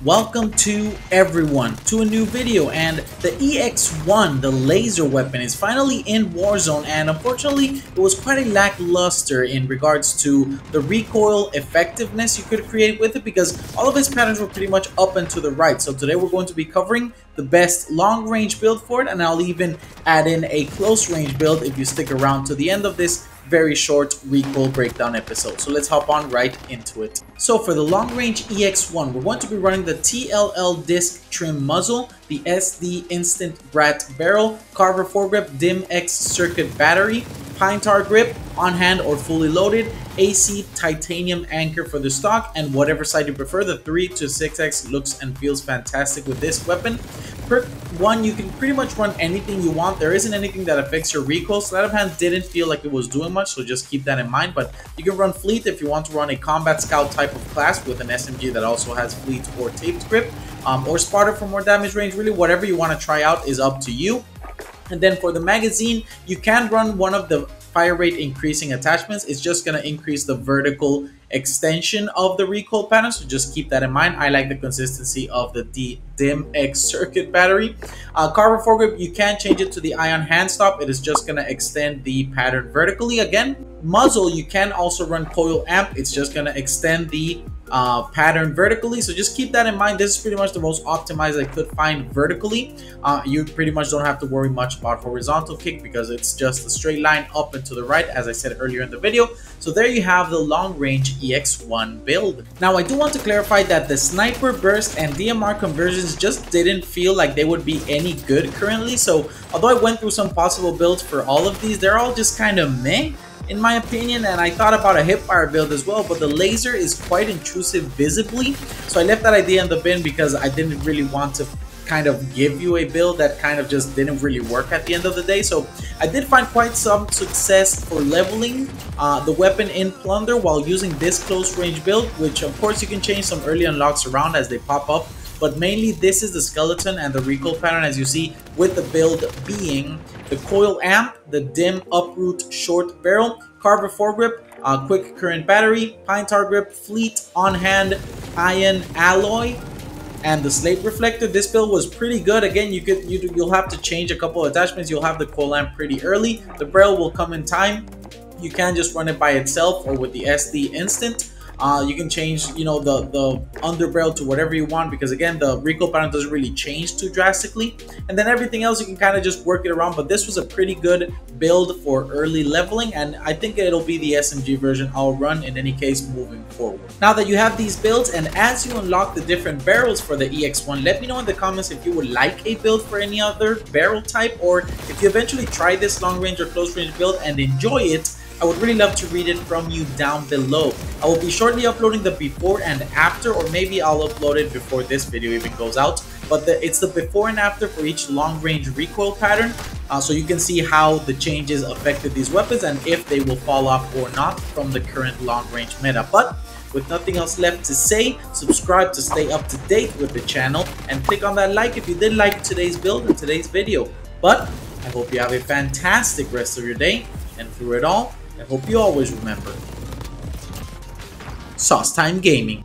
Welcome to everyone to a new video, and the EX1, the laser weapon, is finally in Warzone, and unfortunately it was quite a lackluster in regards to the recoil effectiveness you could create with it, because all of its patterns were pretty much up and to the right. So today we're going to be covering the best long range build for it, and I'll even add in a close range build if you stick around to the end of this very short recoil breakdown episode. So let's hop on right into it. So for the long range EX1, we're going to be running the TLL disc trim muzzle, the SD instant brat barrel, Carver foregrip, dim X circuit battery, pine tar grip, on hand or fully loaded, AC titanium anchor for the stock, and whatever side you prefer. The 3 to 6x looks and feels fantastic with this weapon. Perk 1, you can pretty much run anything you want. There isn't anything that affects your recoil. Sleight of hand didn't feel like it was doing much, so just keep that in mind. But you can run fleet if you want to run a combat scout type of class with an SMG that also has fleet or taped grip, or spotter for more damage range. Really, whatever you want to try out is up to you. And then for the magazine, you can run one of the fire rate increasing attachments. It's just going to increase the vertical extension of the recoil pattern, so just keep that in mind. I like the consistency of the dim X circuit battery. Carver foregrip, you can change it to the ion hand stop. It is just going to extend the pattern vertically. Again, muzzle, you can also run coil amp. It's just going to extend the pattern vertically, so just keep that in mind. This is pretty much the most optimized I could find vertically. You pretty much don't have to worry much about horizontal kick because it's just a straight line up and to the right, as I said earlier in the video. So there you have the long range EX1 build. Now I do want to clarify that the sniper burst and DMR conversions just didn't feel like they would be any good currently. So although I went through some possible builds for all of these, they're all just kind of meh in my opinion, and I thought about a hipfire build as well, but the laser is quite intrusive visibly, so I left that idea in the bin because I didn't really want to kind of give you a build that kind of just didn't really work at the end of the day. So I did find quite some success for leveling the weapon in Plunder while using this close range build, which of course you can change some early unlocks around as they pop up. But mainly this is the skeleton and the recoil pattern, as you see, with the build being the coil amp, the dim uproot short barrel, Carver foregrip, quick current battery, pine tar grip, fleet, on hand, iron alloy, and the slate reflector. This build was pretty good. Again, you'll have to change a couple of attachments. You'll have the coil amp pretty early. The barrel will come in time. You can just run it by itself or with the SD instant. You can change, you know, the underbarrel to whatever you want, because again, the recoil pattern doesn't really change too drastically. And then everything else you can kind of just work it around. But this was a pretty good build for early leveling, and I think it'll be the SMG version I'll run in any case moving forward. Now that you have these builds, and as you unlock the different barrels for the EX1, let me know in the comments if you would like a build for any other barrel type, or if you eventually try this long range or close range build and enjoy it. I would really love to read it from you down below. I will be shortly uploading the before and after, or maybe I'll upload it before this video even goes out. But it's the before and after for each long range recoil pattern, so you can see how the changes affected these weapons and if they will fall off or not from the current long range meta. But with nothing else left to say, subscribe to stay up to date with the channel, and click on that like if you did like today's build and today's video. But I hope you have a fantastic rest of your day, and through it all, I hope you always remember, Sauce Time Gaming.